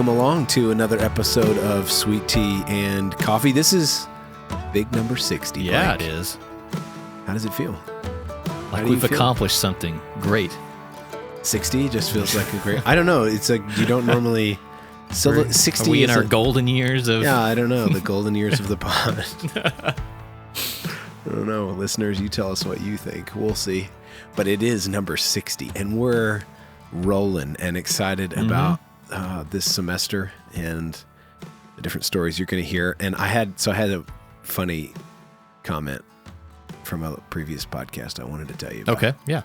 welcome along to another episode of Sweet Tea and Coffee. This is big number 60. Yeah, Blake. it is. How does it feel? Like we've accomplished something great. 60 just feels like a great... I don't know. It's like you don't normally... So 60 Are we in is our golden years of... Yeah, I don't know. The golden years of the pod. I don't know. Listeners, you tell us what you think. We'll see. But it is number 60, and we're rolling and excited about this semester and the different stories you're going to hear. And I had a funny comment from a previous podcast I wanted to tell you about. Okay, yeah.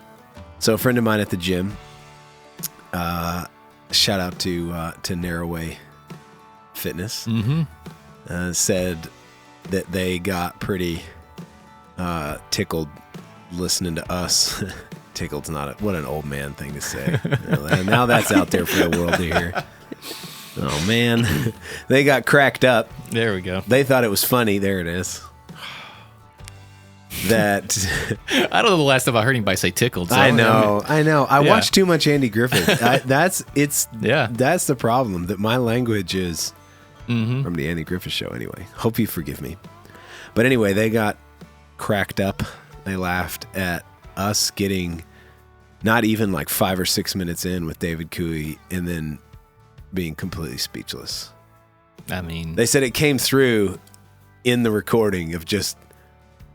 So a friend of mine at the gym, shout out to Narrowway Fitness, said that they got pretty tickled listening to us. Tickled's what an old man thing to say. And now that's out there for the world to hear. Oh man, they got cracked up. There we go. They thought it was funny. There it is. That I don't know the last time I heard anybody say tickled. So I know. I watch too much Andy Griffith. That's the problem. That my language is from the Andy Griffith Show. Anyway, hope you forgive me. But anyway, they got cracked up. They laughed at us getting not even like 5 or 6 minutes in with David Cooey and then being completely speechless. I mean, they said it came through in the recording of just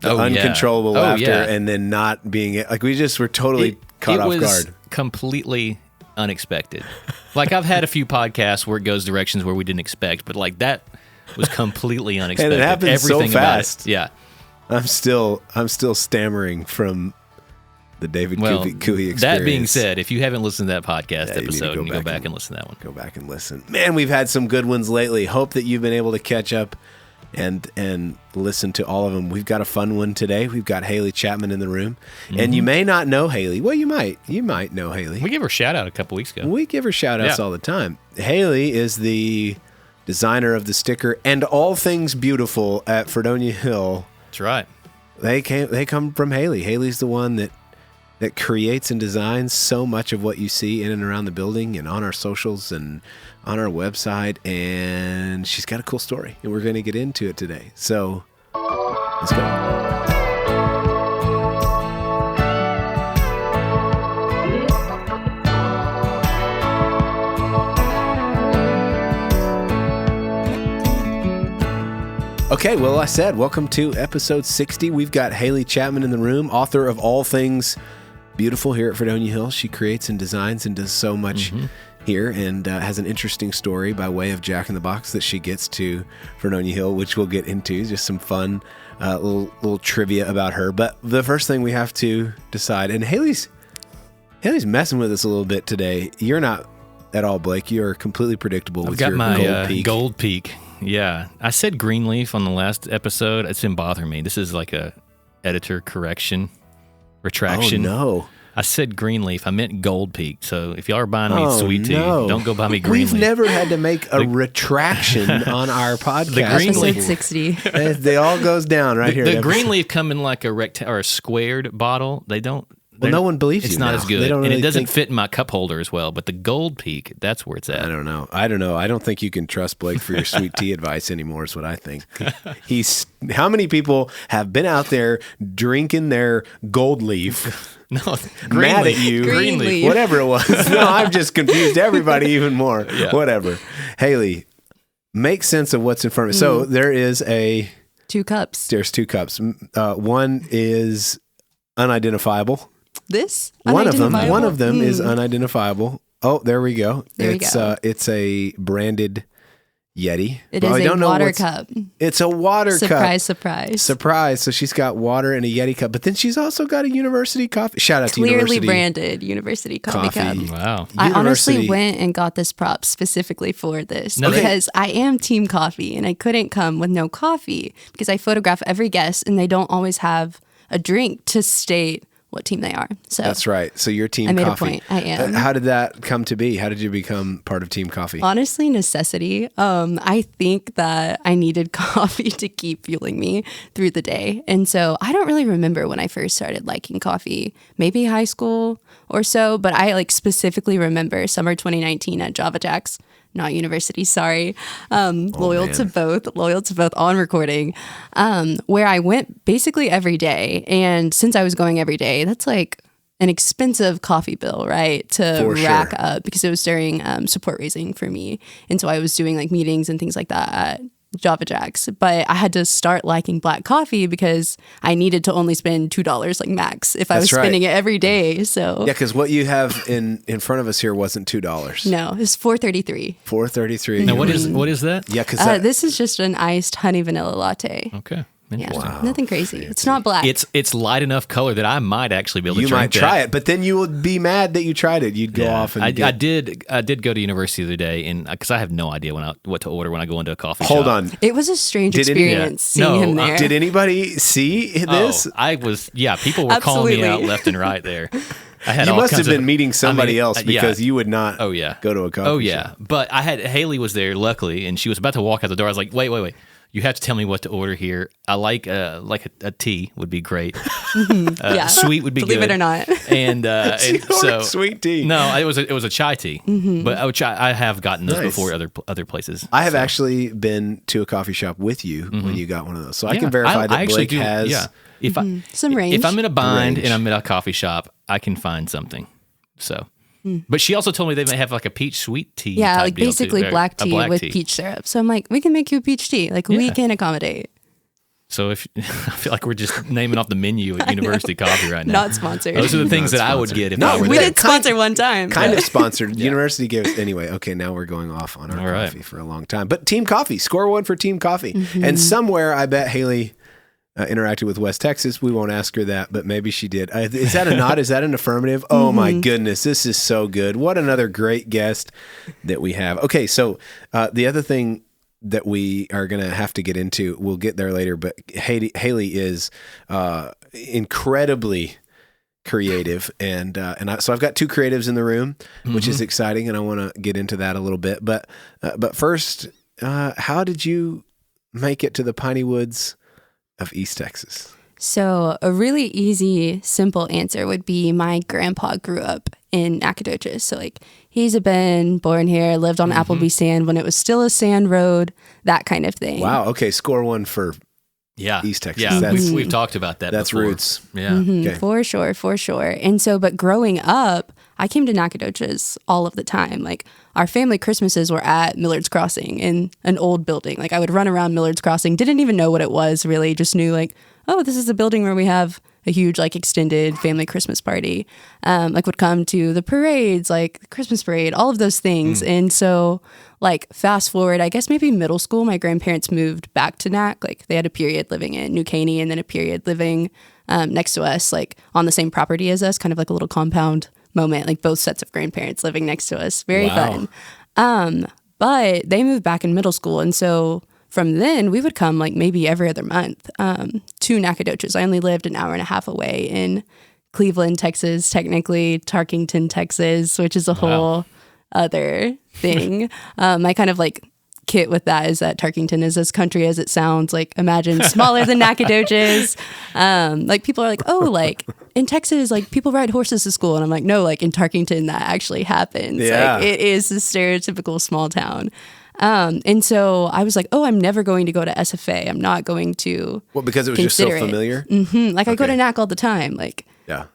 uncontrollable laughter and then not being like we just were totally caught off guard. It was completely unexpected. Like I've had a few podcasts where it goes directions where we didn't expect, but like that was completely unexpected. And it happened Everything so fast. Yeah. I'm still stammering from the David Cooey experience. That being said, if you haven't listened to that podcast episode, you go back and listen to that one. Go back and listen. Man, we've had some good ones lately. Hope that you've been able to catch up and listen to all of them. We've got a fun one today. We've got Haley Chapman in the room. And you may not know Haley. Well, you might. You might know Haley. We gave her a shout out a couple weeks ago. We give her shout outs all the time. Haley is the designer of the sticker and all things beautiful at Fredonia Hill. That's right. They come from Haley. Haley's the one that creates and designs so much of what you see in and around the building and on our socials and on our website. And she's got a cool story, and we're going to get into it today. So let's go. Okay, well, I said, welcome to episode 60. We've got Haley Chapman in the room, author of all things beautiful here at Fredonia Hill. She creates and designs and does so much here and has an interesting story by way of Jack in the Box that she gets to Fredonia Hill, which we'll get into. Just some fun little trivia about her. But the first thing we have to decide, and Haley's messing with us a little bit today. You're not at all, Blake. You're completely predictable with your gold peak. Gold peak. Yeah. I said Greenleaf on the last episode. It's been bothering me. This is like a editor retraction. Oh, no. I said Greenleaf. I meant Gold Peak. So if y'all are buying me sweet tea, don't go buy me Greenleaf. We've never had to make a retraction on our podcast. The Greenleaf. Episode 60. They all goes down right here. The Greenleaf come in like a squared bottle. They don't. Well, no one believes it's you not now. as good, They don't and really it doesn't fit in my cup holder as well. But the Gold Peak, that's where it's at. I don't know. I don't think you can trust Blake for your sweet tea advice anymore. Is what I think. How many people have been out there drinking their Gold Leaf? No, mad at you, Greenleaf. whatever it was. No, I've just confused everybody even more. Yeah. Whatever. Haley, make sense of what's in front of me. So there is 2 cups. There's 2 cups. One is unidentifiable. This? One of them is unidentifiable. Oh, there we go. There we go. It's a branded Yeti. It is a water cup. It's a water cup. Surprise. So she's got water in a Yeti cup, but then she's also got a university coffee. Shout out to University. Clearly branded University Coffee Cup. Wow. I honestly went and got this prop specifically for this because I am team coffee and I couldn't come with no coffee because I photograph every guest and they don't always have a drink to state what team they are. So that's right. So your team I made coffee. A point. I am. How did that come to be? How did you become part of Team Coffee? Honestly, necessity. I think that I needed coffee to keep fueling me through the day. And so I don't really remember when I first started liking coffee, maybe high school or so, but I specifically remember summer 2019 at Java Jacks. not university, sorry. Loyal to both on recording, where I went basically every day. And since I was going every day, that's like an expensive coffee bill, right? To rack up, because it was during support raising for me. And so I was doing like meetings and things like that at Java Jacks, but I had to start liking black coffee because I needed to only spend $2 like max if I was spending it every day. So yeah, because what you have in front of us here wasn't $2. No, it's $4.33. $4.33. Now what is that? Yeah, because this is just an iced honey vanilla latte. Okay. Yeah, nothing crazy. It's not black. It's light enough color that I might actually be able to drink might try it, but then you would be mad that you tried it. You'd go off and I did go to university the other day, and because I have no idea what to order when I go into a coffee shop. Hold on. It was a strange experience seeing him there. Did anybody see this? People were calling me out left and right there. You must have been meeting somebody else because you would not go to a coffee shop. But Haley was there, luckily, and she was about to walk out the door. I was like, wait. You have to tell me what to order here. I like a tea would be great. Sweet would be Believe good. Believe it or not. And so sweet tea. No, it was a chai tea. But I have gotten those before other places. I have actually been to a coffee shop with you when you got one of those, so I can verify that Blake has. Yeah. Some range. If I'm in a bind and I'm at a coffee shop, I can find something. So. But she also told me they may have like a peach sweet tea. Yeah, like basically black tea with peach syrup. So I'm like, we can make you a peach tea. Like we can accommodate. So I feel like we're just naming off the menu at University Coffee right now. Not sponsored. Those are the things that I would get if I were we there. did sponsor one time. Kind of sponsored. University gives anyway. Okay, now we're going off on our coffee for a long time. But Team Coffee, score one for Team Coffee. And somewhere I bet Haley interacted with West Texas. We won't ask her that, but maybe she did. Is that a nod? Is that an affirmative? Oh my goodness, this is so good. What another great guest that we have. Okay, so the other thing that we are going to have to get into, we'll get there later, but Haley is incredibly creative, and so I've got two creatives in the room, which is exciting, and I want to get into that a little bit. But first, how did you make it to the Piney Woods of East Texas? So a really easy, simple answer would be my grandpa grew up in Nacogdoches. So like he's been born here, lived on Appleby Sand when it was still a sand road, that kind of thing. Wow. Okay. Score one for East Texas. Yeah, we've talked about that. That's before. roots. Yeah. Okay. For sure. And so, but growing up, I came to Nacogdoches all of the time. Like our family Christmases were at Millard's Crossing in an old building. Like I would run around Millard's Crossing, didn't even know what it was really, just knew like, oh, this is a building where we have a huge like extended family Christmas party. Like would come to the parades, like the Christmas parade, all of those things. And so like fast forward, I guess maybe middle school, my grandparents moved back to Nac. Like they had a period living in New Caney and then a period living next to us, like on the same property as us, kind of like a little compound moment, like both sets of grandparents living next to us. Very fun. But they moved back in middle school. And so from then we would come like maybe every other month to Nacogdoches. I only lived an hour and a half away in Cleveland, Texas, technically Tarkington, Texas, which is a whole other thing. My kind of like kit with that is that Tarkington is as country as it sounds. Like imagine smaller than Nacogdoches. Like people are like, oh, like in Texas, like people ride horses to school. And I'm like, no, like in Tarkington, that actually happens. Yeah. Like it is a stereotypical small town. And so I was like, oh, I'm never going to go to SFA. I'm not going to. Well, because it was just so familiar? Like I go to NAC all the time. Like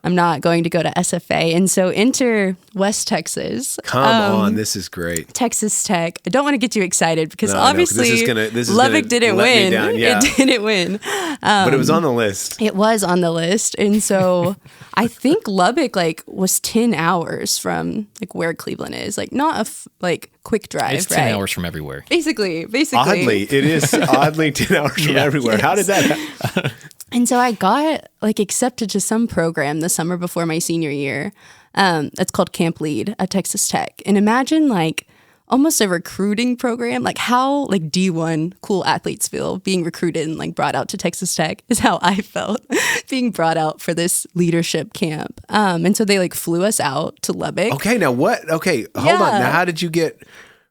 I'm not going to go to SFA. And so enter West Texas. Come on, this is great. Texas Tech. I don't want to get you excited because obviously Lubbock didn't win. It didn't win. But it was on the list. It was on the list. And so I think Lubbock like was 10 hours from like where Cleveland is. Like not a quick drive, It's 10 hours from everywhere. Basically. Oddly, it is oddly 10 hours from everywhere. Yes. How did that happen? And so I got like accepted to some program the summer before my senior year. That's called Camp Lead at Texas Tech. And imagine like almost a recruiting program, like how like D1 cool athletes feel being recruited and like brought out to Texas Tech is how I felt being brought out for this leadership camp. And so they like flew us out to Lubbock. Okay, now what? Okay, hold on. Now how did you get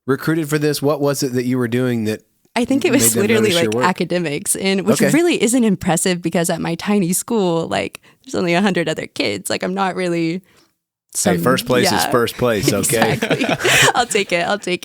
recruited for this? What was it that you were doing that? I think it was literally like academics, and which really isn't impressive because at my tiny school, like there's only 100 other kids. Like I'm not really Hey, first place is first place, okay? Exactly. I'll take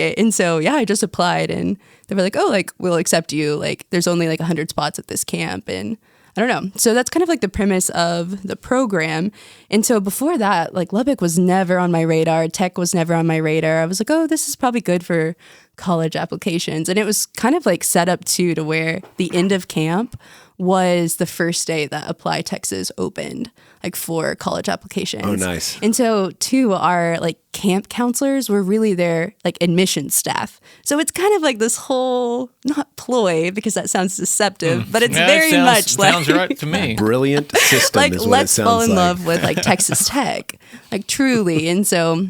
it. And so, I just applied and they were like, oh, like, we'll accept you. Like, there's only like 100 spots at this camp. And I don't know. So that's kind of like the premise of the program. And so before that, like Lubbock was never on my radar. Tech was never on my radar. I was like, oh, this is probably good for college applications. And it was kind of like set up too to where the end of camp was the first day that Apply Texas opened, like for college applications. Oh, nice. And so too, our like camp counselors were really their like admissions staff. So it's kind of like this whole, not ploy because that sounds deceptive, but it's very much like. Sounds right to me. Brilliant system like, is what let's it sounds fall in like. love with like Texas Tech, like truly. And so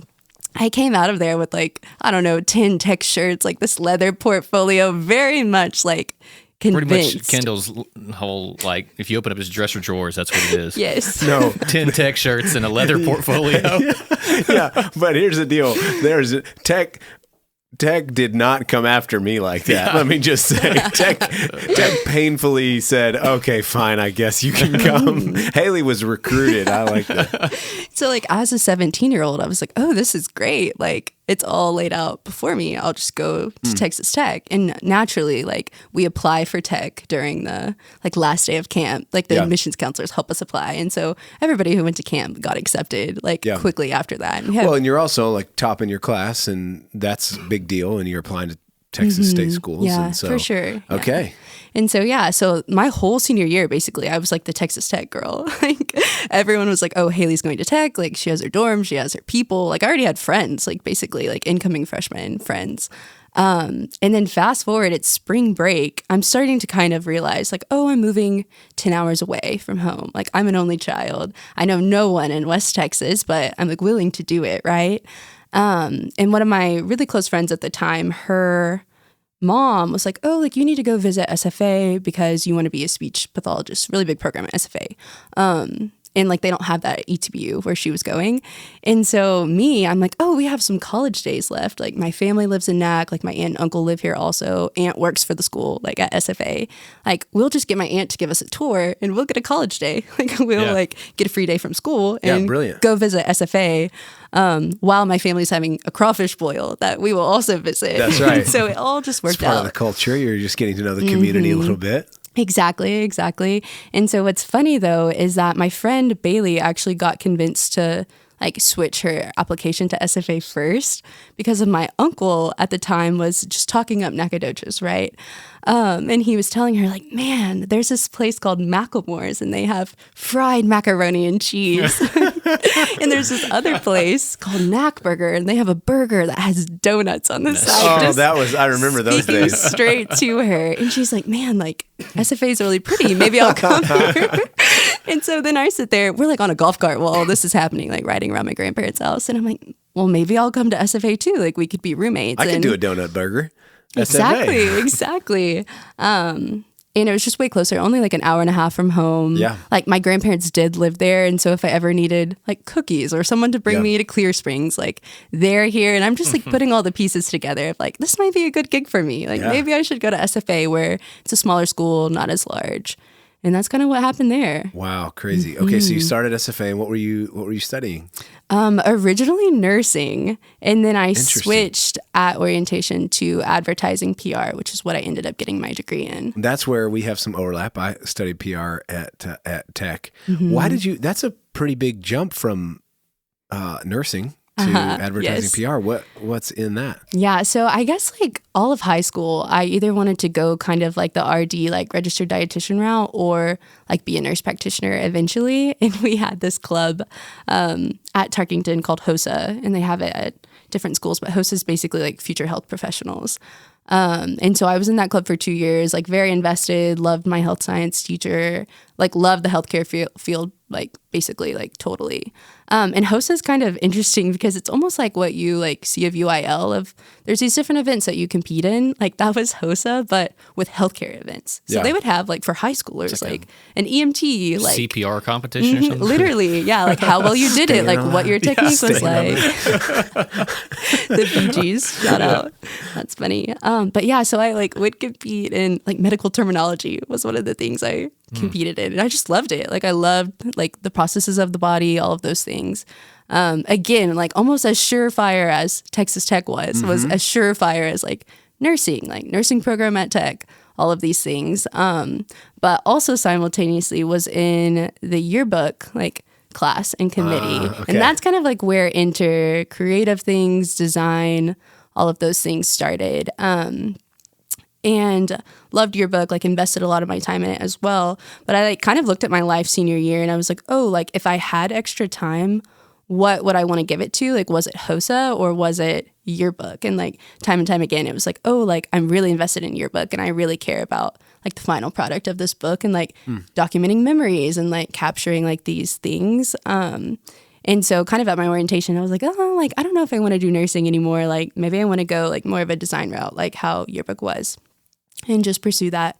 I came out of there with like, I don't know, 10 tech shirts, like this leather portfolio, very much like convinced. Pretty much Kendall's whole, like, if you open up his dresser drawers, that's what it is. Yes. No. 10 tech shirts and a leather portfolio. Yeah, but here's the deal. There's Tech did not come after me like that. Yeah. Let me just say, Tech painfully said, okay, fine, I guess you can come. Haley was recruited. I like that. So like as a 17-year-old, I was like, oh, this is great. Like it's all laid out before me. I'll just go to Texas Tech. And naturally, like we apply for Tech during the like last day of camp. Like the admissions counselors help us apply. And so everybody who went to camp got accepted like quickly after that. And you're also like top in your class, and that's a big deal. And you're applying to Texas state schools. Yeah, and so, for sure. Okay. Yeah. And so, so my whole senior year, basically, I was like the Texas Tech girl. Like everyone was like, oh, Haley's going to Tech. Like she has her dorm, she has her people. Like I already had friends, like basically like incoming freshmen friends. And then fast forward, it's spring break. I'm starting to kind of realize like, oh, I'm moving 10 hours away from home. Like I'm an only child. I know no one in West Texas, but I'm like willing to do it. Right. And one of my really close friends at the time, her mom was like, oh, like you need to go visit SFA because you want to be a speech pathologist, really big program at SFA. And like they don't have that at ETBU where she was going. And so I'm like, oh, we have some college days left. Like my family lives in NAC. Like my aunt and uncle live here also. Aunt works for the school, like at SFA. Like we'll just get my aunt to give us a tour and we'll get a college day. Like we'll like get a free day from school and go visit SFA. While my family's having a crawfish boil that we will also visit. That's right. So it all just worked out. It's part of the culture. You're just getting to know the community a little bit. Exactly. And so what's funny though is that my friend Bailey actually got convinced to like switch her application to SFA first because of my uncle at the time was just talking up Nacogdoches, right? And he was telling her like, man, there's this place called Macklemore's and they have fried macaroni and cheese. And there's this other place called Knack Burger and they have a burger that has donuts on the side. Oh, I remember those days. Straight to her. And she's like, man, like SFA is really pretty. Maybe I'll come here. And so then I sit there, we're like on a golf cart while all this is happening, like riding around my grandparents' house. And I'm like, well, maybe I'll come to SFA too. Like we could be roommates. I could do a donut burger. Exactly. And it was just way closer, only like an hour and a half from home. Yeah. Like my grandparents did live there. And so if I ever needed like cookies or someone to bring me to Clear Springs, like they're here. And I'm just like putting all the pieces together of like, this might be a good gig for me. Like maybe I should go to SFA where it's a smaller school, not as large. And that's kind of what happened there. Wow, crazy. Okay, so you started SFA, and what were you studying? Originally nursing, and then I switched at orientation to advertising PR, which is what I ended up getting my degree in. That's where we have some overlap. I studied PR at Tech. Why did you? That's a pretty big jump from nursing to advertising PR. What's in that? Yeah, so I guess like all of high school, I either wanted to go kind of like the RD, like registered dietitian route, or like be a nurse practitioner eventually. And we had this club at Tarkington called HOSA, and they have it at different schools, but HOSA is basically like future health professionals. And so I was in that club for 2 years, like very invested, loved my health science teacher, like loved the healthcare field, like basically like totally. And HOSA is kind of interesting because it's almost like what you like see of UIL of there's these different events that you compete in. Like that was HOSA, but with healthcare events. So they would have like for high schoolers, like an EMT, like CPR competition or something. Literally. Yeah. Like how well you did it, like what your technique was like. The BGs, shout out. That's funny. But yeah, so I like would compete in like medical terminology was one of the things I competed in. And I just loved it. Like I loved like the processes of the body, all of those things. again, like almost as surefire as Texas Tech was as surefire as like nursing, like nursing program at Tech, all of these things. But also simultaneously was in the yearbook, like class and committee. Okay. And that's kind of like where creative things, design, all of those things started. And loved yearbook, like invested a lot of my time in it as well. But I like kind of looked at my life senior year and I was like, oh, like if I had extra time, what would I want to give it to? Like, was it HOSA or was it yearbook? And like time and time again, it was like, oh, like I'm really invested in yearbook and I really care about like the final product of this book and like documenting memories and like capturing like these things. And so kind of at my orientation, I was like, oh, like, I don't know if I want to do nursing anymore. Like maybe I want to go like more of a design route, like how yearbook was, and just pursue that.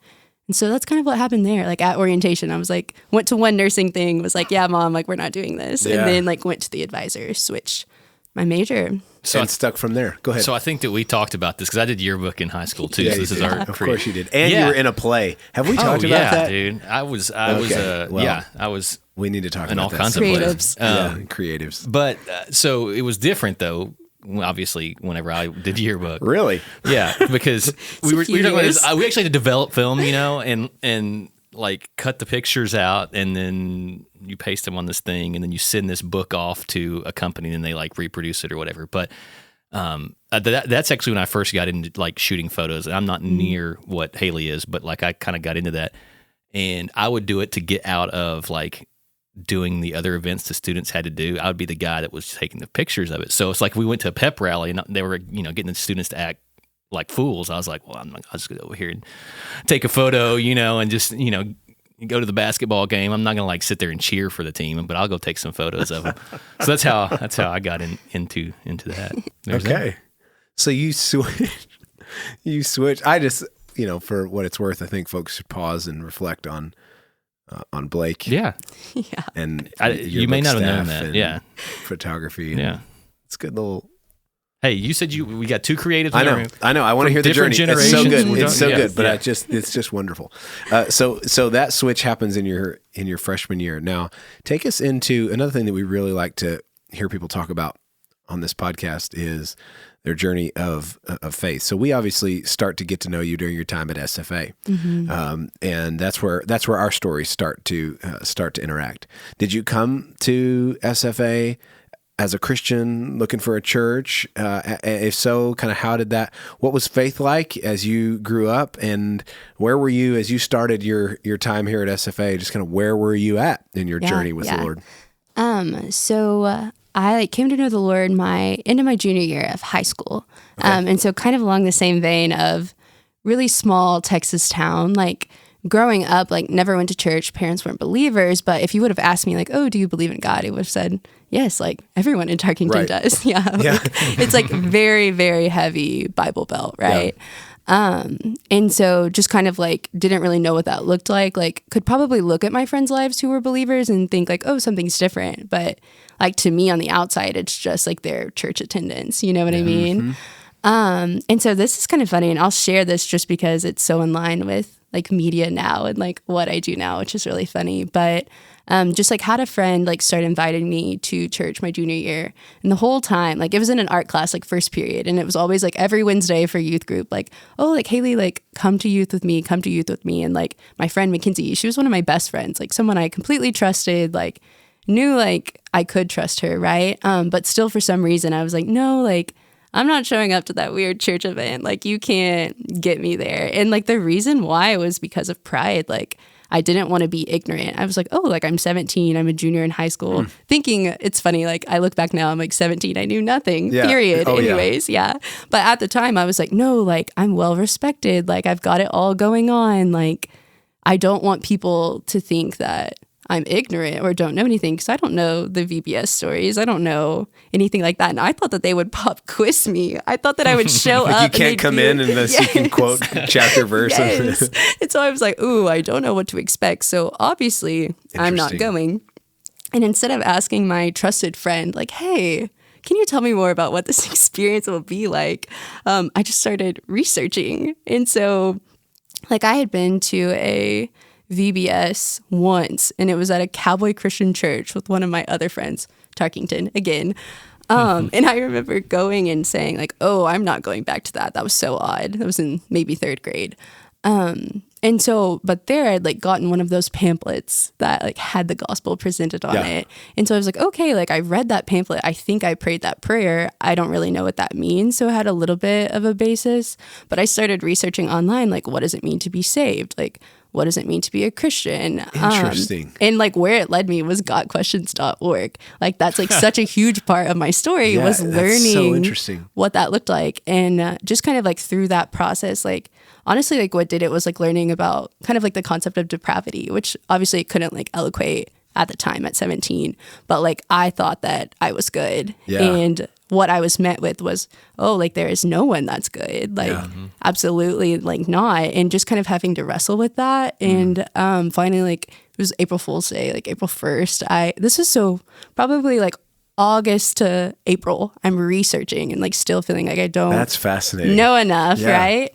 And so that's kind of what happened there. Like at orientation, I was like, went to one nursing thing, was like, yeah, mom, like we're not doing this. Yeah. And then like went to the advisor, switched my major. So it's stuck from there. Go ahead. So I think that we talked about this because I did yearbook in high school too. Yeah, so this is our Of course you did. And you were in a play. Have we talked about that? Dude. I was we need to talk in about all that kinds of plays. Creatives. But so it was different though. Obviously, whenever I did yearbook, really, yeah, because we were talking about this. We actually had to develop film, you know, and like cut the pictures out, and then you paste them on this thing, and then you send this book off to a company, and they like reproduce it or whatever. But that's actually when I first got into like shooting photos. I'm not near what Haley is, but like I kind of got into that, and I would do it to get out of like doing the other events the students had to do. I would be the guy that was taking the pictures of it. So it's like we went to a pep rally and they were, you know, getting the students to act like fools. I was like, well, I'll just go over here and take a photo, you know, and just, you know, go to the basketball game. I'm not going to like sit there and cheer for the team, but I'll go take some photos of them. So that's how I got into that. There's okay. That. So you switch. I just, you know, for what it's worth, I think folks should pause and reflect on Blake. Yeah. And you may not have known that. Yeah. Photography. Yeah. It's good little. Hey, you said we got two creatives. I know. I want to hear the journey. It's so good. It's so good, but it's just wonderful. So that switch happens in your freshman year. Now, take us into another thing that we really like to hear people talk about on this podcast is their journey of faith. So we obviously start to get to know you during your time at SFA, and that's where our stories start to interact. Did you come to SFA as a Christian looking for a church? If so, kind of what was faith like as you grew up, and where were you as you started your time here at SFA? Just kind of where were you at in your journey with the Lord? So I came to know the Lord into my junior year of high school. Okay. And so kind of along the same vein of really small Texas town, like growing up, like never went to church, parents weren't believers, but if you would have asked me like, oh, do you believe in God? I would have said, yes, like everyone in Tarkington does. Yeah. It's like very, very heavy Bible Belt, right? Yeah. And so just kind of like didn't really know what that looked like could probably look at my friends' lives who were believers and think like, oh, something's different. But like to me on the outside, it's just like their church attendance. You know what I mean? And so this is kind of funny, and I'll share this just because it's so in line with like media now and like what I do now, which is really funny. But just like had a friend like start inviting me to church my junior year, and the whole time like it was in an art class like first period, and it was always like every Wednesday for youth group, like, oh, like Haley, like come to youth with me, and like my friend Mackenzie, she was one of my best friends, like someone I completely trusted, like knew like I could trust her, right? But still for some reason I was like, no, like I'm not showing up to that weird church event. Like you can't get me there. And like the reason why was because of pride. Like I didn't want to be ignorant. I was like, oh, like I'm 17. I'm a junior in high school. Thinking it's funny. Like I look back now, I'm like 17. I knew nothing, period. Anyways. Yeah. But at the time I was like, no, like I'm well respected. Like I've got it all going on. Like I don't want people to think that I'm ignorant or don't know anything, because I don't know the VBS stories. I don't know anything like that. And I thought that they would pop quiz me. I thought that I would show up. You can't come in unless you can quote chapter verse. Yes. And so I was like, ooh, I don't know what to expect. So obviously I'm not going. And instead of asking my trusted friend, like, hey, can you tell me more about what this experience will be like? I just started researching. And so like I had been to a VBS once, and it was at a Cowboy Christian church with one of my other friends. Tarkington again. And I remember going and saying like, oh, I'm not going back to that. That was so odd. That was in maybe 3rd grade. And so, but there I'd like gotten one of those pamphlets that like had the gospel presented on it. And so I was like, okay, like I read that pamphlet. I think I prayed that prayer. I don't really know what that means. So I had a little bit of a basis, but I started researching online, like, what does it mean to be saved? Like, what does it mean to be a Christian? Interesting. And like where it led me was gotquestions.org. Like that's like such a huge part of my story was learning what that looked like. And just kind of like through that process, like honestly, like what did it was like learning about kind of like the concept of depravity, which obviously couldn't like eloquate at the time at 17, but like I thought that I was good. And what I was met with was, oh, like there is no one that's good. Like absolutely like not. And just kind of having to wrestle with that. And finally, like it was April Fool's Day, like April 1st. This is so probably like August to April, I'm researching and like still feeling like I don't That's fascinating. know enough, right?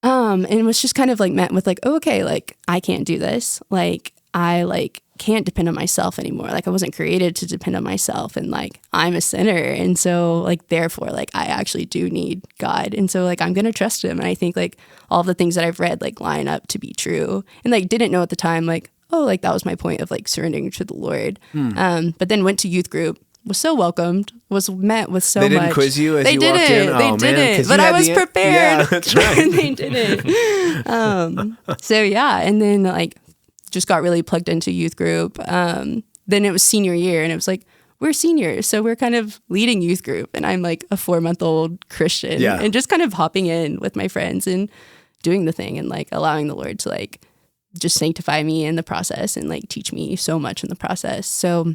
And it was just kind of like met with like, oh, okay, like I can't do this. Like I like can't depend on myself anymore. Like I wasn't created to depend on myself, and like I'm a sinner. And so like therefore like I actually do need God. And so like I'm gonna trust him. And I think like all of the things that I've read like line up to be true. And like didn't know at the time like, oh, like that was my point of like surrendering to the Lord. But then went to youth group, was so welcomed, was met with so much. They didn't quiz you as you walked in? They didn't. But I was prepared. Yeah, that's right. And they didn't. So yeah, and then like just got really plugged into youth group. Then it was senior year and it was like, we're seniors, so we're kind of leading youth group. And I'm like a 4-month-old Christian and just kind of hopping in with my friends and doing the thing and like allowing the Lord to like just sanctify me in the process and like teach me so much in the process. So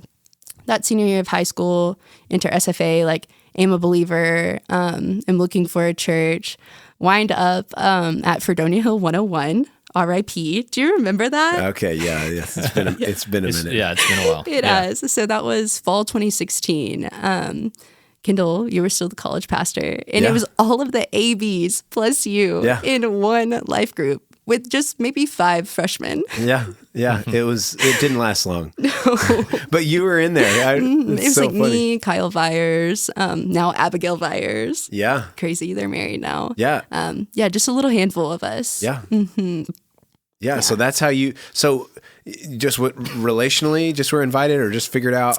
that senior year of high school, enter SFA, like am a believer, am looking for a church, wind up at Fredonia Hill 101, RIP. Do you remember that? Okay, yes. It's been a minute. Yeah, it's been a while. It has. So that was fall 2016. Kendall, you were still the college pastor, and it was all of the ABs plus you in one life group with just maybe 5 freshmen. Yeah. It didn't last long. No. But you were in there. It was so like funny. Me, Kyle Vyers, now Abigail Vyers. Yeah. Crazy, they're married now. Yeah. Just a little handful of us. Yeah. Yeah, so that's how you, just what, relationally, just were invited or just figured out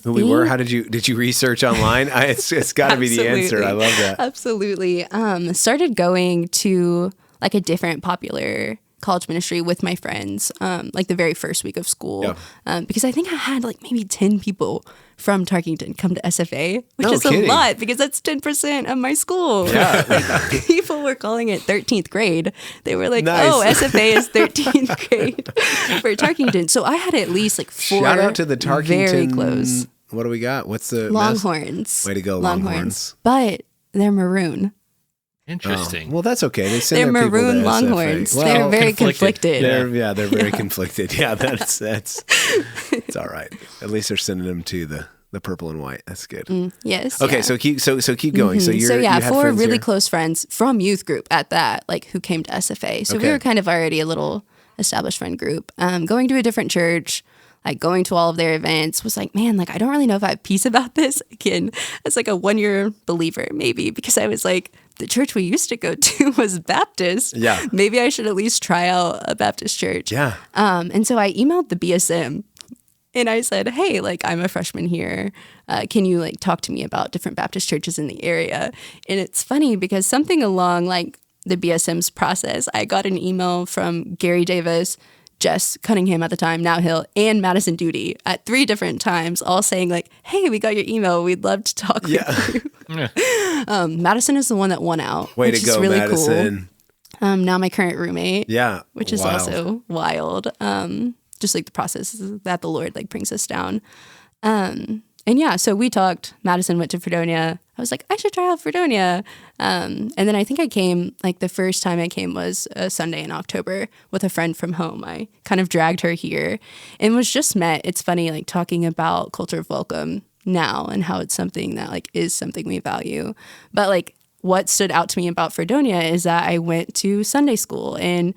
who we were? How did you research online? It's got to be the answer. I love that. Absolutely. Started going to like a different popular college ministry with my friends, like the very first week of school, because I think I had like maybe 10 people from Tarkington come to SFA, which is a lot because that's 10% of my school. Yeah. Like, people were calling it 13th grade. They were like, oh, SFA is 13th grade for Tarkington. So I had at least like 4 Shout out to the Tarkington. Very close. What do we got? What's the Longhorns? Way to go, Longhorns. But they're maroon. Interesting. Well, that's okay. They send they're their maroon people to Longhorns. SFA. They're very conflicted. They're very conflicted. Yeah, that's it's all right. At least they're sending them to the purple and white. That's good. Yes. Okay, so keep going. So you had 4 really here? close friends from youth group at that, like who came to SFA. So we were kind of already a little established friend group. Going to a different church, like going to all of their events, was like, man, like I don't really know if I have peace about this. Again, as like a 1-year believer, maybe, because I was like, the church we used to go to was Baptist. Yeah. Maybe I should at least try out a Baptist church. Yeah. And so I emailed the BSM and I said, hey, like I'm a freshman here. Can you like talk to me about different Baptist churches in the area? And it's funny because something along like the BSM's process, I got an email from Gary Davis, Jess Cunningham at the time, now Hill, and Madison Duty at 3 different times, all saying like, hey, we got your email. We'd love to talk with you. Madison is the one that won out. Way to go, really Madison. Cool. Now my current roommate. Yeah. Which is also wild. Just like the process that the Lord like brings us down. And yeah, so we talked. Madison went to Fredonia. I was like, I should try out Fredonia. And then I think I came, like the first time I came was a Sunday in October with a friend from home. I kind of dragged her here and was just met. It's funny, like talking about culture of welcome now and how it's something that like is something we value. But like what stood out to me about Fredonia is that I went to Sunday school, and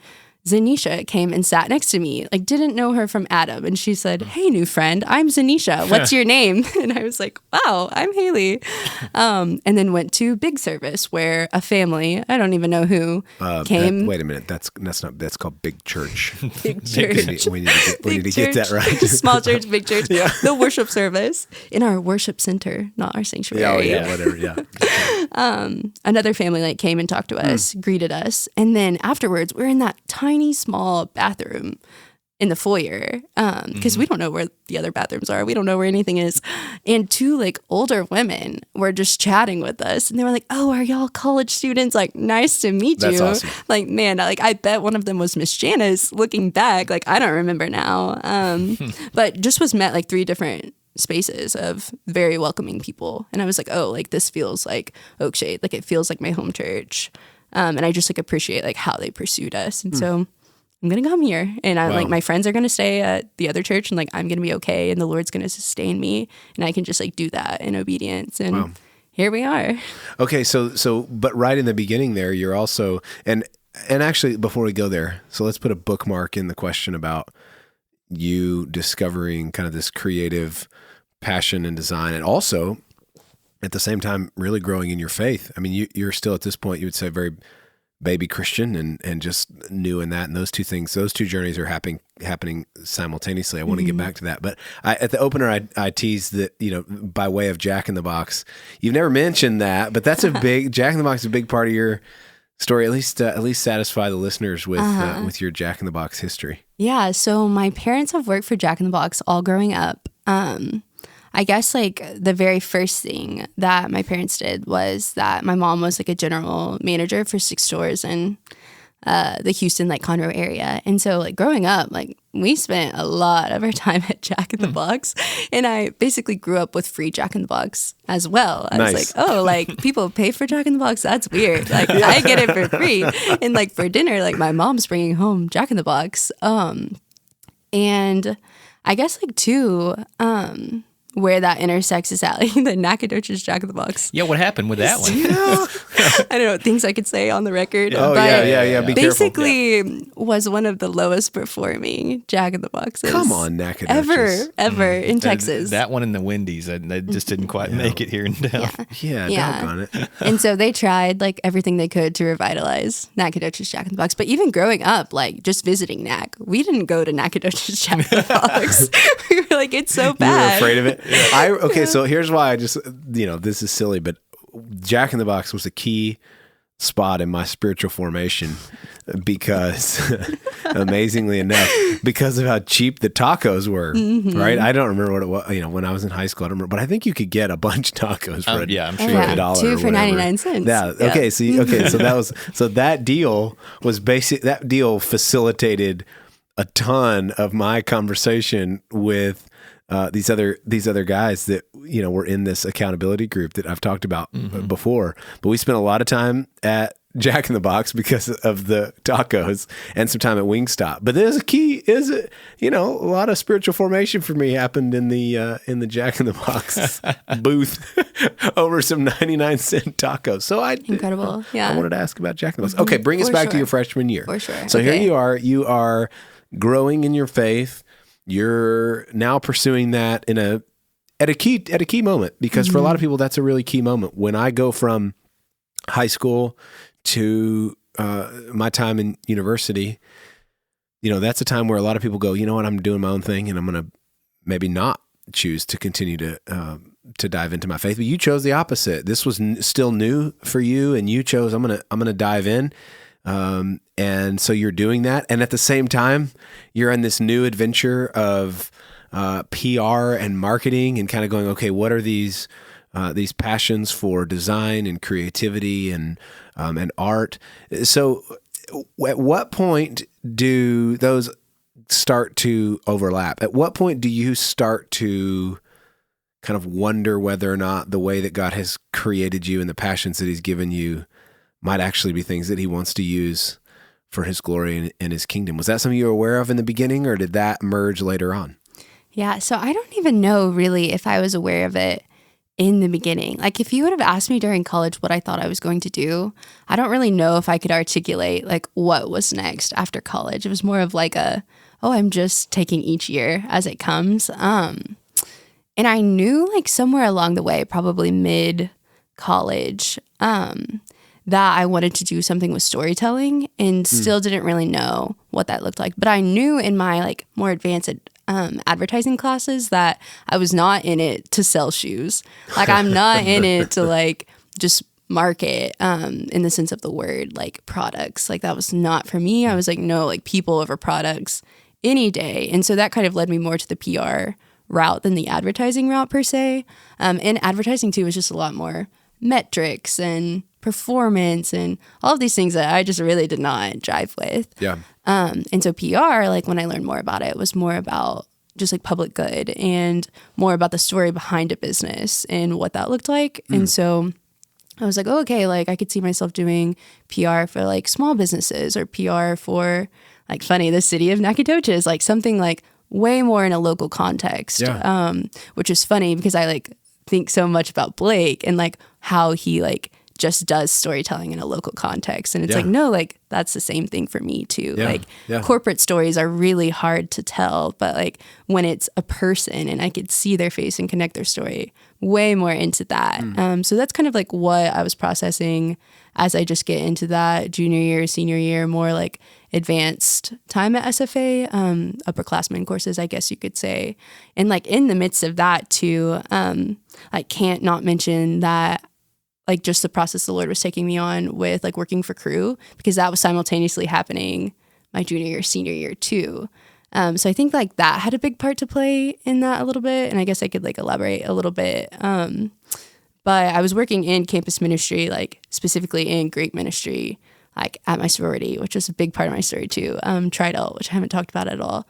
Zanisha came and sat next to me, like didn't know her from Adam. And she said, "Hey, new friend, I'm Zanisha. What's your name?" And I was like, "Wow, I'm Haley." And then went to big service where a family, I don't even know who, came. Wait a minute. That's called big church. Big church. We need to get that right. Small church, big church. Yeah. The worship service in our worship center, not our sanctuary. Oh, yeah, whatever. Yeah. Another family like came and talked to us, greeted us, and then afterwards we're in that tiny small bathroom in the foyer because we don't know where the other bathrooms are. We don't know where anything is. And two like older women were just chatting with us, and they were like, "Oh, are y'all college students? Like, nice to meet you." That's awesome. Like, man, like I bet one of them was Miss Janice. Looking back, like I don't remember now, but just was met like 3 different spaces of very welcoming people, and I was like, oh, like this feels like Oakshade, like it feels like my home church, and I just like appreciate like how they pursued us, and so I'm gonna come here, and I'm like, my friends are gonna stay at the other church, and like I'm gonna be okay, and the Lord's gonna sustain me, and I can just like do that in obedience, and here we are. Okay, so but right in the beginning there, you're also and actually before we go there, so let's put a bookmark in the question about you discovering kind of this creative passion and design, and also at the same time really growing in your faith. I mean, you're still at this point, you would say, very baby Christian and just new in that. And those two journeys are happening simultaneously. I want to get back to that. But at the opener, I teased that, by way of Jack in the Box, you've never mentioned that, but that's Jack in the Box is a big part of your story. At least satisfy the listeners with your Jack in the Box history. Yeah. So my parents have worked for Jack in the Box all growing up. I guess like the very first thing that my parents did was that my mom was like a general manager for 6 stores in the Houston like Conroe area. And so like growing up, like we spent a lot of our time at Jack in the Box, and I basically grew up with free Jack in the Box as well. I was like, oh, like people pay for Jack in the Box? That's weird. Like I get it for free. And like for dinner, like my mom's bringing home Jack in the Box. And I guess like too, where that intersects is at like the Nacogdoches Jack in the Box. Yeah, what happened with that one? I don't know, things I could say on the record. Oh, but yeah. Be basically careful. was one of the lowest performing Jack in the Boxes. Come on, Nacogdoches. Ever in Texas. That one in the Wendy's, they just didn't quite make it here in town. Yeah, doggone it. And so they tried like everything they could to revitalize Nacogdoches Jack in the Box. But even growing up, like just visiting Nac, we didn't go to Nacogdoches Jack in the Box. We were like, it's so bad. You were afraid of it? Okay, so here's why I just, this is silly, but Jack in the Box was a key spot in my spiritual formation because, amazingly enough, because of how cheap the tacos were, right? I don't remember what it was, when I was in high school, I don't remember, but I think you could get a bunch of tacos for I'm sure $1 2 for 99 cents. Yeah. Okay. So that deal was that deal facilitated a ton of my conversation with these other guys that were in this accountability group that I've talked about before. But we spent a lot of time at Jack in the Box because of the tacos, and some time at Wingstop. But there's a lot of spiritual formation for me happened in the Jack in the Box booth over some 99-cent tacos. So incredible. Yeah, I wanted to ask about Jack in the Box. Okay, bring us back to your freshman year. For sure. So here you are growing in your faith. You're now pursuing that at a key moment, because for a lot of people that's a really key moment. When I go from high school to my time in university, that's a time where a lot of people go, you know what, I'm doing my own thing, and I'm going to maybe not choose to continue to dive into my faith. But you chose the opposite. This was still new for you, and you chose I'm gonna dive in. And so you're doing that. And at the same time, you're on this new adventure of PR and marketing, and kind of going, okay, what are these passions for design and creativity and art? So at what point do those start to overlap? At what point do you start to kind of wonder whether or not the way that God has created you and the passions that he's given you might actually be things that he wants to use for his glory and his kingdom? Was that something you were aware of in the beginning, or did that merge later on? Yeah, so I don't even know really if I was aware of it in the beginning. Like if you would have asked me during college what I thought I was going to do, I don't really know if I could articulate like what was next after college. It was more of like I'm just taking each year as it comes. And I knew like somewhere along the way, probably mid college, that I wanted to do something with storytelling and still didn't really know what that looked like. But I knew in my like more advanced advertising classes that I was not in it to sell shoes. Like I'm not in it to like just market in the sense of the word, like products. Like that was not for me. I was like, no, like people over products any day. And so that kind of led me more to the PR route than the advertising route per se. And advertising too was just a lot more metrics and performance and all of these things that I just really did not jive with. Yeah. And so PR, like when I learned more about it, was more about just like public good and more about the story behind a business and what that looked like. And so I was like, oh, okay, like I could see myself doing PR for like small businesses or PR for like the city of Nacogdoches, like something like way more in a local context, which is funny because I like think so much about Blake and like how he like just does storytelling in a local context. And it's like, no, like that's the same thing for me too. Like corporate stories are really hard to tell, but like when it's a person and I could see their face and connect their story way more into that. So that's kind of like what I was processing as I just get into that junior year, senior year, more like advanced time at SFA, upperclassmen courses, I guess you could say. And like in the midst of that too, I can't not mention that like just the process the Lord was taking me on with like working for Crew, because that was simultaneously happening my junior year, senior year too. So I think like that had a big part to play in that a little bit. And I guess I could like elaborate a little bit. But I was working in campus ministry, like specifically in Greek ministry, like at my sorority, which was a big part of my story too. Tridel, which I haven't talked about at all.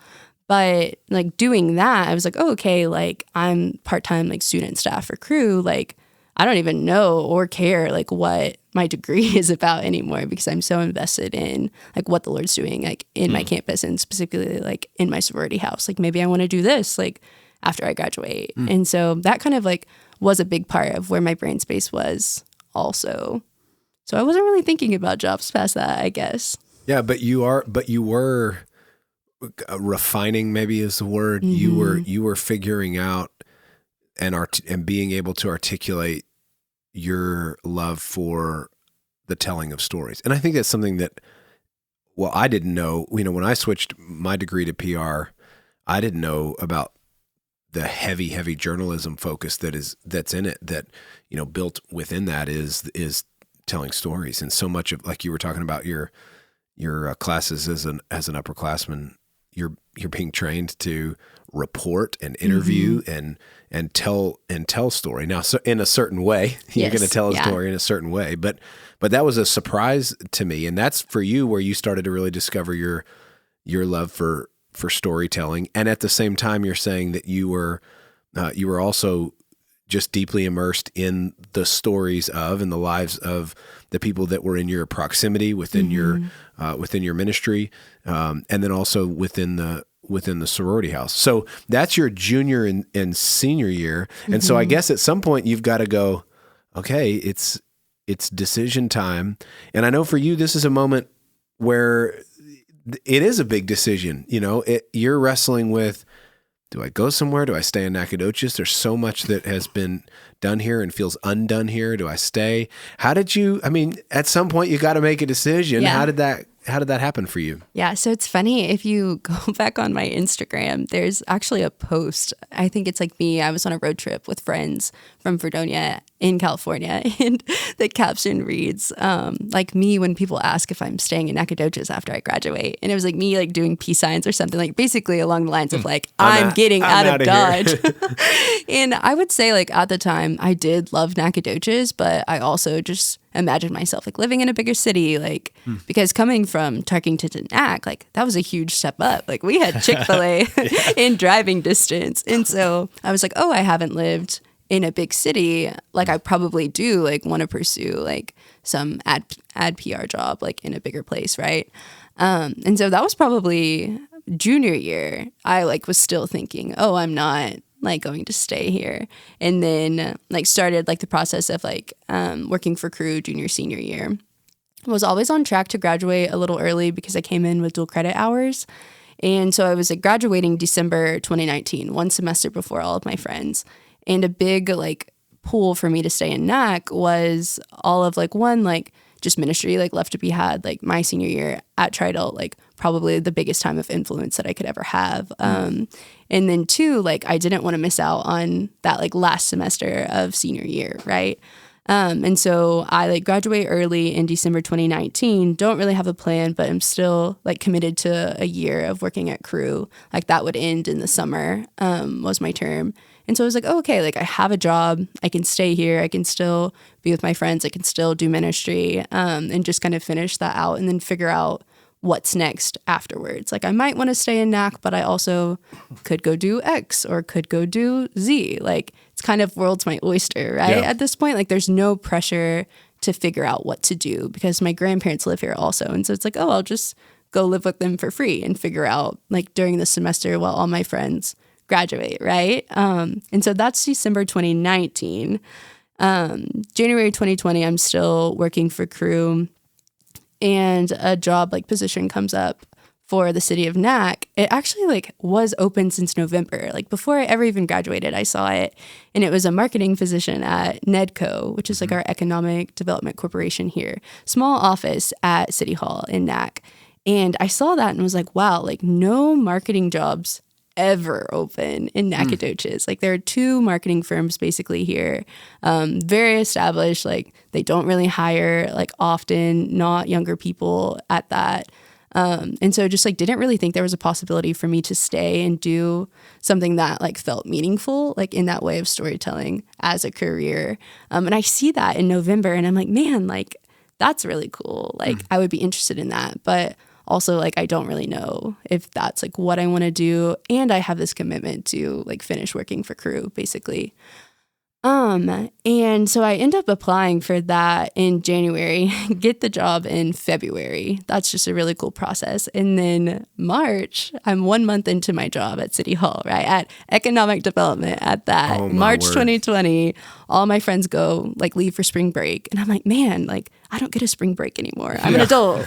But like doing that, I was like, oh, okay, like I'm part-time like student staff for Crew. Like I don't even know or care like what my degree is about anymore, because I'm so invested in like what the Lord's doing like in my campus and specifically like in my sorority house. Like maybe I want to do this like after I graduate. And so that kind of like was a big part of where my brain space was also. So I wasn't really thinking about jobs past that, I guess. Yeah, but you were refining, maybe is the word. You were figuring out and being able to articulate your love for the telling of stories. And I think that's something that, well, I didn't know, when I switched my degree to PR, I didn't know about the heavy journalism focus that's in it, that, built within that is telling stories. And so much of, like you were talking about your classes as an upperclassman, you're being trained to report and interview and tell story. Now, so in a certain way, you're going to tell a story in a certain way, but that was a surprise to me. And that's for you where you started to really discover your love for storytelling. And at the same time, you're saying that you were also just deeply immersed in the stories of and the lives of the people that were in your proximity within your ministry, and then also within the sorority house. So that's your junior and senior year. And so I guess at some point you've got to go, okay, it's decision time. And I know for you, this is a moment where it is a big decision. You're wrestling with, do I go somewhere? Do I stay in Nacogdoches? There's so much that has been done here and feels undone here. Do I stay? At some point you got to make a decision. Yeah. How did that happen for you? Yeah, so it's funny, if you go back on my Instagram, there's actually a post. I think it's like me. I was on a road trip with friends from Fredonia in California, and the caption reads, like me when people ask if I'm staying in Nacogdoches after I graduate. And it was like me like doing peace signs or something, like basically along the lines of like, I'm getting out of Dodge. And I would say like at the time I did love Nacogdoches, but I also just imagined myself like living in a bigger city, like because coming from Tarkington to Nac, like that was a huge step up. Like we had Chick-fil-A in driving distance. And so I was like, oh, I haven't lived in a big city. Like I probably do like want to pursue like some ad PR job like in a bigger place, right? And so that was probably junior year. I like was still thinking, oh, I'm not like going to stay here. And then like started like the process of like working for crew junior, senior year. Was always on track to graduate a little early because I came in with dual credit hours. And so I was like graduating December 2019, one semester before all of my friends. And a big like pull for me to stay in NAC was all of like one, like just ministry like left to be had, like my senior year at Tri-Delt, like probably the biggest time of influence that I could ever have. And then two, like I didn't want to miss out on that like last semester of senior year, right? And so I like graduate early in December 2019, don't really have a plan, but I'm still like committed to a year of working at crew. Like that would end in the summer, was my term. And so I was like, oh, okay, like I have a job, I can stay here, I can still be with my friends, I can still do ministry, and just kind of finish that out and then figure out what's next afterwards. Like I might want to stay in NAC, but I also could go do X or could go do Z. Like it's kind of world's my oyster, right? Yeah. At this point, like there's no pressure to figure out what to do because my grandparents live here also. And so it's like, oh, I'll just go live with them for free and figure out like during the semester while all my friends graduate, right? And so that's December 2019. January 2020, I'm still working for crew. And a job like position comes up for the city of NAC. It actually like was open since November. Like before I ever even graduated, I saw it. And it was a marketing position at NEDCO, which is like our economic development corporation here. Small office at City Hall in NAC. And I saw that and was like, wow, like no marketing jobs ever open in Nacogdoches. Like there are two marketing firms basically here, very established. Like they don't really hire like often, not younger people at that. And so just like didn't really think there was a possibility for me to stay and do something that like felt meaningful, like in that way of storytelling as a career. And I see that in November and I'm like, man, like that's really cool. Like I would be interested in that. But also, like, I don't really know if that's like what I want to do. And I have this commitment to like finish working for crew, basically. And so I end up applying for that in January, get the job in February. That's just a really cool process. And then March, I'm 1 month into my job at City Hall, right? At economic development at that. March 2020, all my friends go like leave for spring break. And I'm like, man, like I don't get a spring break anymore. I'm an adult.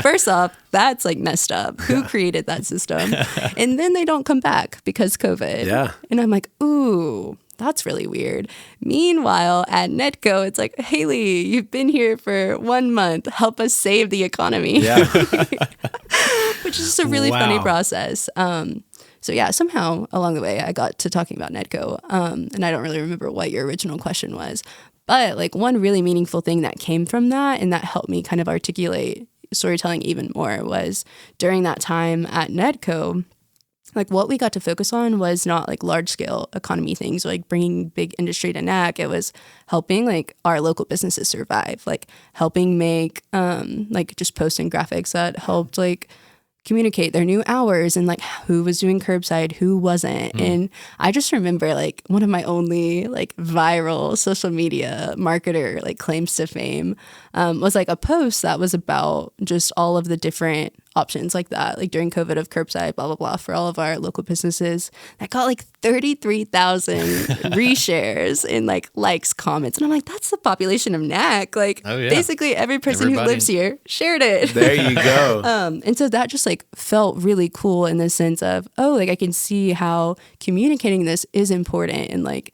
First off, that's like messed up. Who created that system? And then they don't come back because COVID. Yeah. And I'm like, ooh, that's really weird. Meanwhile, at NEDCO, it's like, Haley, you've been here for 1 month. Help us save the economy. Yeah. Which is just a really funny process. So yeah, somehow along the way, I got to talking about NEDCO. And I don't really remember what your original question was. But like one really meaningful thing that came from that and that helped me kind of articulate storytelling even more was during that time at NEDCO, like what we got to focus on was not like large scale economy things, like bringing big industry to NAC. It was helping like our local businesses survive, like helping make like just posting graphics that helped like communicate their new hours and like who was doing curbside, who wasn't. And I just remember like one of my only like viral social media marketer like claims to fame was like a post that was about just all of the different options like that, like during COVID of curbside, blah, blah, blah, for all of our local businesses that got like 33,000 reshares and like likes, comments. And I'm like, that's the population of NAC. Like basically every person who lives here shared it. There you go. And so that just like felt really cool in the sense of, oh, like I can see how communicating this is important and like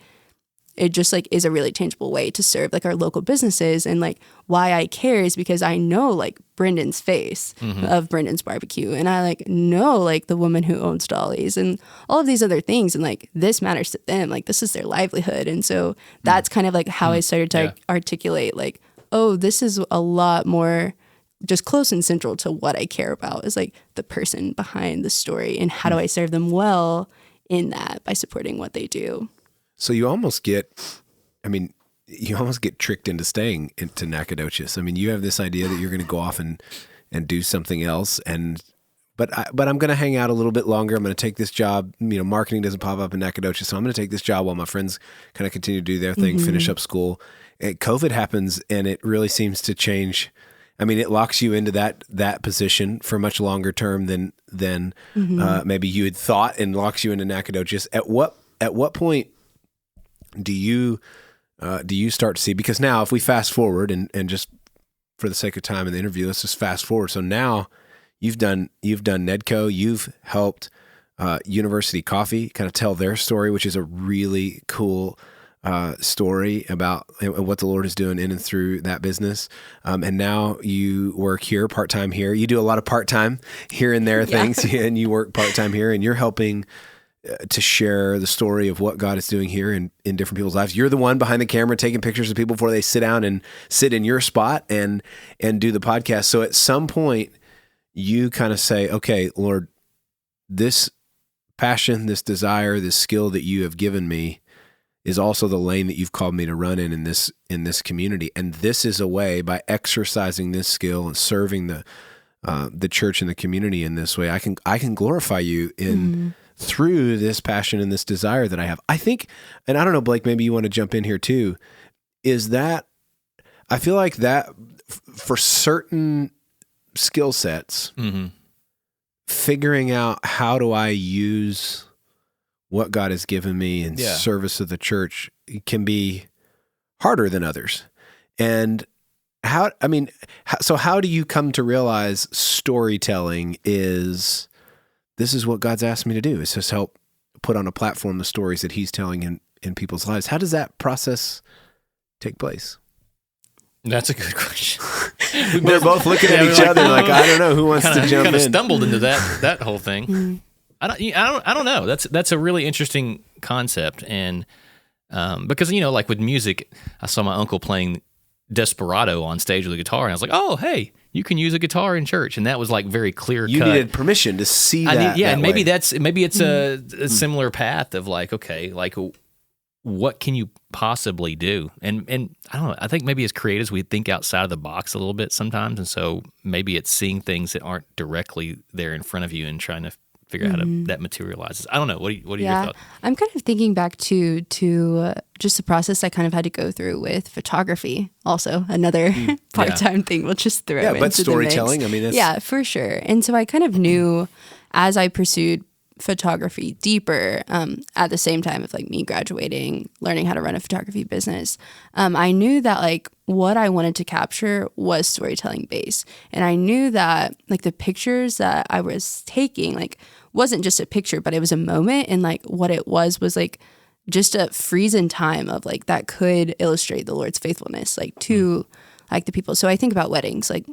it just like is a really tangible way to serve like our local businesses. And like why I care is because I know like Brendan's face of Brendan's barbecue. And I like know like the woman who owns Dolly's and all of these other things. And like this matters to them. Like this is their livelihood. And so that's kind of like how I started to articulate like, oh, this is a lot more just close and central to what I care about is like the person behind the story and how do I serve them well in that by supporting what they do. So you almost get tricked into staying into Nacogdoches. I mean, you have this idea that you're going to go off and do something else. But I'm going to hang out a little bit longer. I'm going to take this job. You know, marketing doesn't pop up in Nacogdoches. So I'm going to take this job while my friends kind of continue to do their thing, finish up school. And COVID happens and it really seems to change. I mean, it locks you into that position for much longer term than maybe you had thought and locks you into Nacogdoches. at what point do you start to see, because now if we fast forward and just for the sake of time in the interview, let's just fast forward. So now you've done Nedco, you've helped University Coffee kind of tell their story, which is a really cool story about what the Lord is doing in and through that business. And now you work here, part-time here. You do a lot of part-time here and there things, and you work part-time here, and you're helping to share the story of what God is doing here in different people's lives. You're the one behind the camera taking pictures of people before they sit down and sit in your spot and do the podcast. So at some point you kind of say, okay, Lord, this passion, this desire, this skill that you have given me is also the lane that you've called me to run in this community. And this is a way, by exercising this skill and serving the church and the community in this way, I can glorify you in through this passion and this desire that I have. I think, and I don't know, Blake, maybe you want to jump in here too, is that I feel like that for certain skill sets, figuring out how do I use what God has given me in service of the church can be harder than others. And how do you come to realize storytelling is, this is what God's asked me to do? It's just help put on a platform the stories that he's telling in people's lives. How does that process take place? That's a good question. They're both looking at each other like, I don't know who wants to jump in. Stumbled into that whole thing. I don't know. That's a really interesting concept, and because like with music, I saw my uncle playing Desperado on stage with a guitar, and I was like, oh, hey, you can use a guitar in church, and that was like very clear cut. You needed permission to see that. And maybe it's a similar path of like, okay, like what can you possibly do? And I don't know. I think maybe as creatives, we think outside of the box a little bit sometimes, and so maybe it's seeing things that aren't directly there in front of you and trying to figure out how that materializes. I don't know. What are your thoughts? I'm kind of thinking back to just the process I kind of had to go through with photography. Also, another part-time thing we'll just throw into but storytelling. The mix. I mean, that's... yeah, for sure. And so I kind of knew as I pursued photography deeper, at the same time of like me graduating, learning how to run a photography business, I knew that like what I wanted to capture was storytelling based. And I knew that like the pictures that I was taking like wasn't just a picture, but it was a moment, and like what it was like just a freeze in time of like that could illustrate the Lord's faithfulness like to like the people. So I think about weddings, like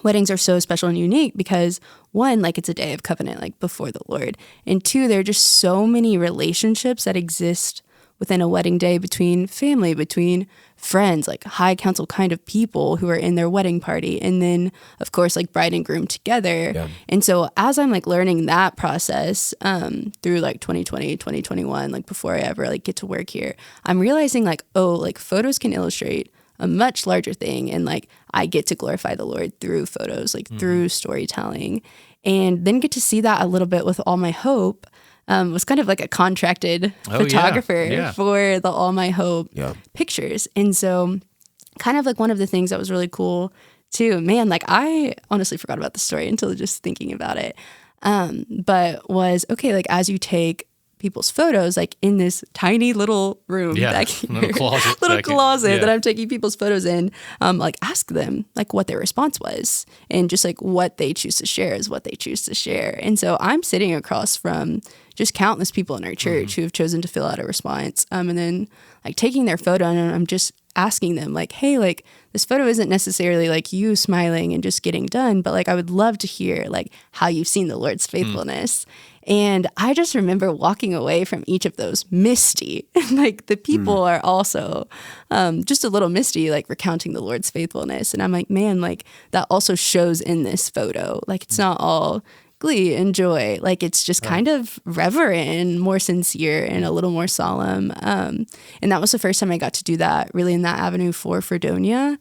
weddings are so special and unique because one, like it's a day of covenant, like before the Lord. And two, there are just so many relationships that exist within a wedding day between family, between friends, like high council kind of people who are in their wedding party. And then of course, like bride and groom together. Yeah. And so as I'm like learning that process, through like 2020, 2021, like before I ever like get to work here, I'm realizing like, oh, like photos can illustrate a much larger thing, and like I get to glorify the Lord through photos, like through storytelling, and then get to see that a little bit with All My Hope. Was kind of like a contracted photographer for the All My Hope pictures, and so kind of like one of the things that was really cool too. Man, like I honestly forgot about the story until just thinking about it. But was okay, like as you take people's photos, like in this tiny little room back here, little closet that I'm taking people's photos in, like ask them like what their response was, and just like what they choose to share is what they choose to share. And so I'm sitting across from just countless people in our church who have chosen to fill out a response, and then like taking their photo, and I'm just asking them like, hey, like this photo isn't necessarily like you smiling and just getting done, but like I would love to hear like how you've seen the Lord's faithfulness. And I just remember walking away from each of those misty. Like the people are also just a little misty, like recounting the Lord's faithfulness. And I'm like, man, like that also shows in this photo. Like it's not all glee and joy. Like it's just kind of reverent and more sincere and a little more solemn. And that was the first time I got to do that really in that avenue for Fredonia.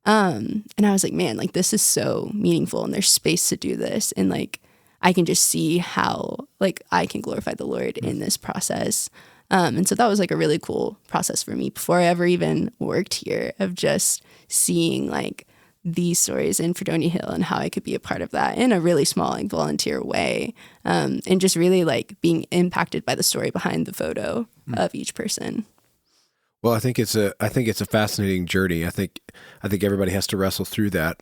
And I was like, man, like this is so meaningful, and there's space to do this. And like, I can just see how like I can glorify the Lord in this process. And so that was like a really cool process for me before I ever even worked here, of just seeing like these stories in Fredonia Hill and how I could be a part of that in a really small, like, volunteer way. And just really like being impacted by the story behind the photo of each person. Well, I think it's a fascinating journey. I think everybody has to wrestle through that.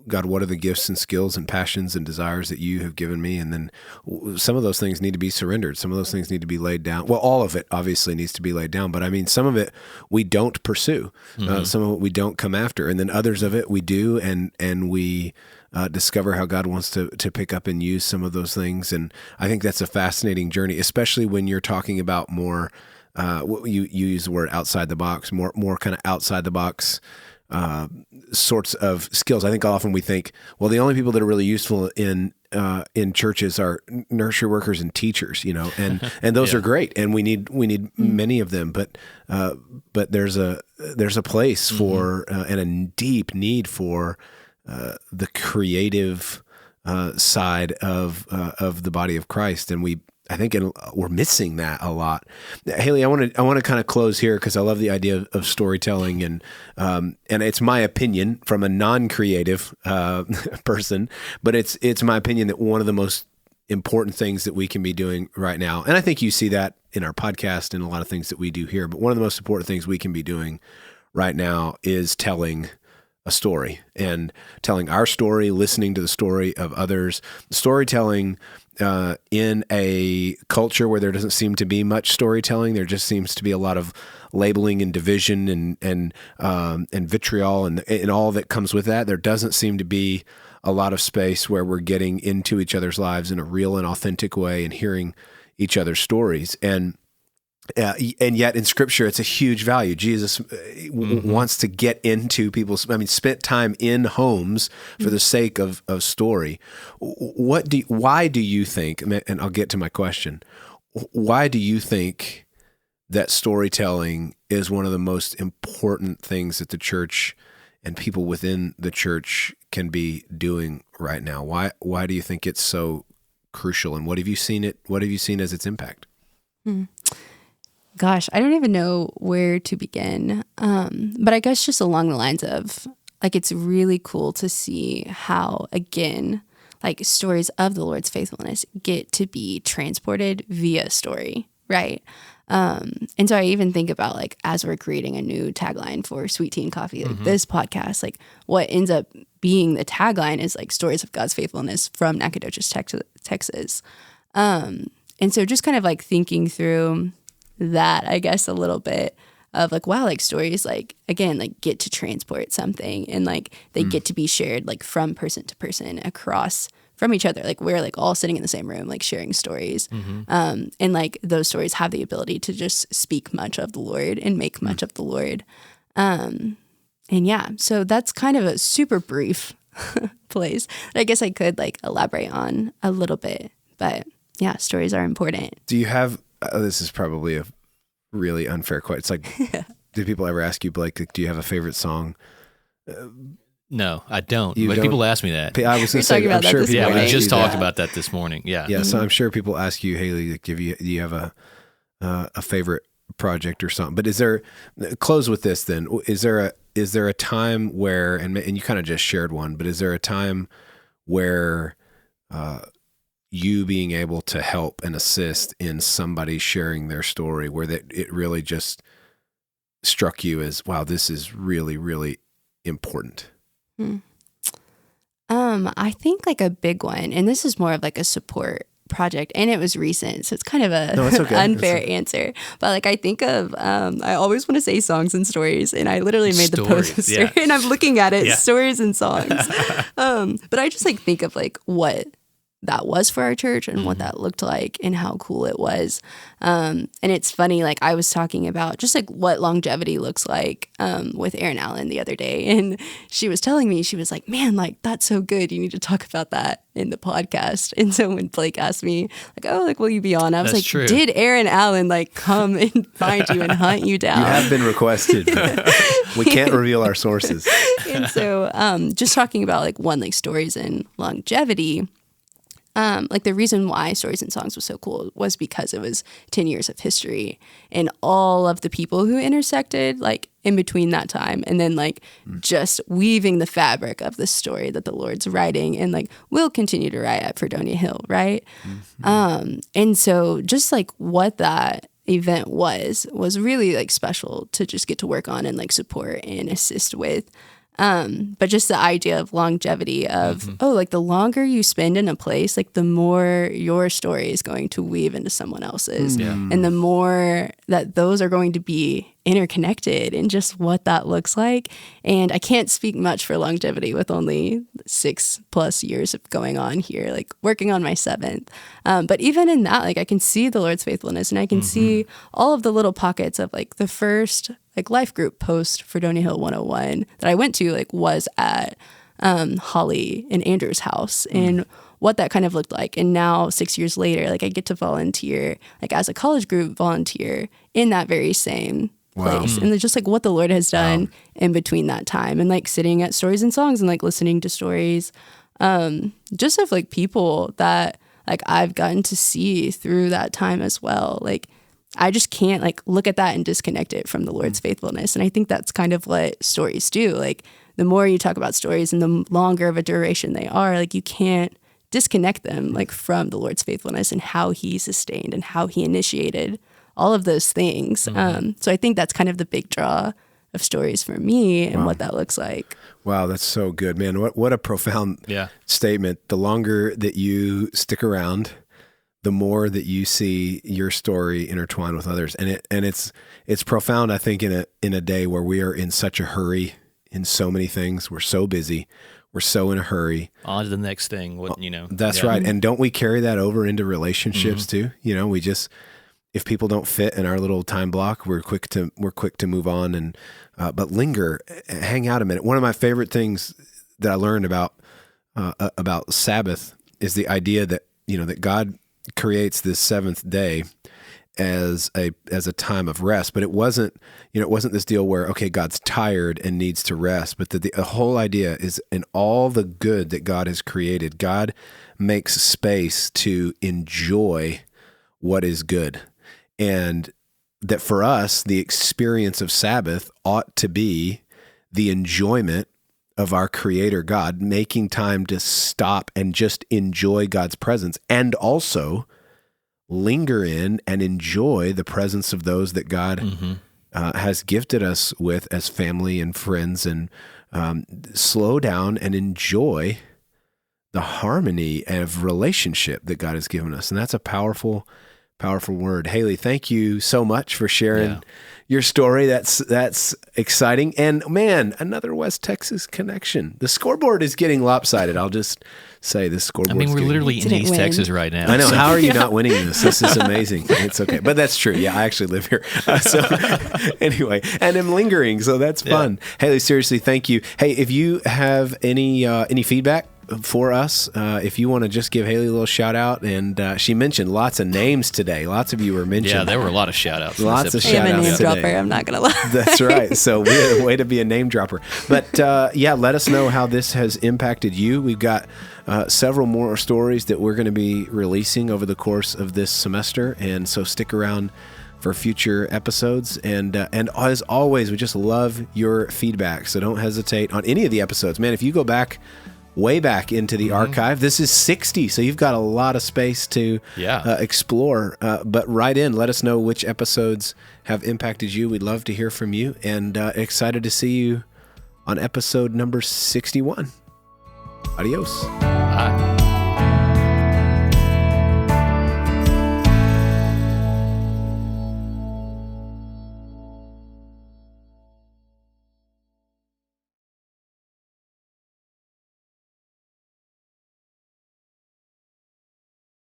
God, what are the gifts and skills and passions and desires that you have given me? And then some of those things need to be surrendered. Some of those things need to be laid down. Well, all of it obviously needs to be laid down, but I mean, some of it we don't pursue. Some of it we don't come after. And then others of it we do, and we discover how God wants to pick up and use some of those things. And I think that's a fascinating journey, especially when you're talking about more, you use the word outside the box, more kind of outside the box sorts of skills. I think often we think, well, the only people that are really useful in churches are nursery workers and teachers, and those are great, and we need many of them. But there's a place for and a deep need for the creative side of the body of Christ, and I think we're missing that a lot. Haley, I want to kind of close here because I love the idea of storytelling, and it's my opinion from a non-creative person, but it's my opinion that one of the most important things that we can be doing right now, and I think you see that in our podcast and a lot of things that we do here, but one of the most important things we can be doing right now is telling a story and telling our story, listening to the story of others, storytelling. In a culture where there doesn't seem to be much storytelling, there just seems to be a lot of labeling and division and vitriol and all that comes with that. There doesn't seem to be a lot of space where we're getting into each other's lives in a real and authentic way and hearing each other's stories. And yet in Scripture, it's a huge value. Jesus wants to get into spent time in homes for the sake of story. Why do you think, and I'll get to my question, why do you think that storytelling is one of the most important things that the church and people within the church can be doing right now? Why do you think it's so crucial, and what have you seen as its impact? Gosh, I don't even know where to begin. But I guess just along the lines of, like, it's really cool to see how, again, like, stories of the Lord's faithfulness get to be transported via story, right? And so I even think about, like, as we're creating a new tagline for Sweet Tea and Coffee, like this podcast, like, what ends up being the tagline is, like, stories of God's faithfulness from Nacogdoches, Texas. And so just kind of, like, thinking through that, I guess, a little bit of, like, wow, like, stories, like, again, like, get to transport something, and, like, they get to be shared, like, from person to person across from each other. Like, we're, like, all sitting in the same room, like, sharing stories. And, like, those stories have the ability to just speak much of the Lord and make much of the Lord. And yeah, so that's kind of a super brief place that I guess I could, like, elaborate on a little bit. But yeah, stories are important. Do you have, this is probably a really unfair question. It's like, do people ever ask you, Blake, do you have a favorite song? No, I don't. But people ask me that. I was going to say, I'm sure people we just talked about that this morning. Yeah. Yeah. So I'm sure people ask you, Haley, do you have a favorite project or something? But close with this then, is there a time where, and you kind of just shared one, but is there a time where you being able to help and assist in somebody sharing their story where it really just struck you as, wow, this is really, really important? I think, like, a big one, and this is more of, like, a support project, and it was recent, so it's kind of a unfair answer. But, like, I think of, I always want to say songs and stories, and I literally made the poster, and I'm looking at it, stories and songs. But I just, like, think of, like, what that was for our church and what that looked like and how cool it was. And it's funny, like, I was talking about just, like, what longevity looks like with Erin Allen the other day. And she was telling me, she was like, man, like, that's so good. You need to talk about that in the podcast. And so when Blake asked me, like, oh, like, will you be on? I was like, true. Did Erin Allen, like, come and find you and hunt you down? You have been requested. We can't reveal our sources. And so just talking about, like, one, like, stories and longevity. like the reason why Stories and Songs was so cool was because it was 10 years of history and all of the people who intersected like in between that time, and then like just weaving the fabric of the story that the Lord's writing and like will continue to write at Fredonia Hill, right? And so just like what that event was really like special to just get to work on and like support and assist with. But just the idea of longevity of, like the longer you spend in a place, like the more your story is going to weave into someone else's. And the more that those are going to be interconnected and just what that looks like. And I can't speak much for longevity with only 6+ years of going on here, like working on my 7th. But even in that, like I can see the Lord's faithfulness, and I can see all of the little pockets of like the first like life group post Fredonia Hill 101 that I went to like was at Holly and Andrew's house, and what that kind of looked like. And now 6 years later, like I get to volunteer, like as a college group volunteer in that very same place. And it's just like what the Lord has done in between that time, and like sitting at Stories and Songs and like listening to stories just of like people that like I've gotten to see through that time as well. Like I just can't like look at that and disconnect it from the Lord's faithfulness. And I think that's kind of what stories do. Like the more you talk about stories and the longer of a duration they are, like you can't disconnect them like from the Lord's faithfulness and how he sustained and how he initiated all of those things. So I think that's kind of the big draw of stories for me and what that looks like. Wow, that's so good, man. What a profound statement. The longer that you stick around, the more that you see your story intertwined with others. And it's profound, I think, in a day where we are in such a hurry in so many things. We're so busy. We're so in a hurry. On to the next thing, That's right. And don't we carry that over into relationships too? You know, we just, if people don't fit in our little time block, we're quick to move on and but linger, hang out a minute. One of my favorite things that I learned about Sabbath is the idea that, you know, that God creates this 7th day as a time of rest, but it wasn't this deal where, okay, God's tired and needs to rest, but the whole idea is in all the good that God has created, God makes space to enjoy what is good. And that for us, the experience of Sabbath ought to be the enjoyment of our Creator God, making time to stop and just enjoy God's presence, and also linger in and enjoy the presence of those that God has gifted us with as family and friends, and slow down and enjoy the harmony of relationship that God has given us. And that's a powerful word. Haley, thank you so much for sharing your story. That's exciting. And man, another West Texas connection. The scoreboard is getting lopsided. I'll just say this scoreboard. I mean, we're literally in East Texas right now. I know. So. How are you not winning this? This is amazing. It's okay. But that's true. Yeah, I actually live here. So anyway, and I'm lingering. So that's fun. Haley, seriously, thank you. Hey, if you have any feedback for us, if you want to just give Haley a little shout out, and she mentioned lots of names today. Lots of you were mentioned. Yeah, there were a lot of shout outs. Lots of shout outs. I am a name today. dropper, I'm not going to lie. That's right. So we're a way to be a name dropper. But let us know how this has impacted you. We've got several more stories that we're going to be releasing over the course of this semester. And so stick around for future episodes. And as always, we just love your feedback. So don't hesitate on any of the episodes. Man, if you go back way back into the archive. This is 60, so you've got a lot of space to explore. But write in, let us know which episodes have impacted you. We'd love to hear from you, and excited to see you on episode number 61. Adios. Bye.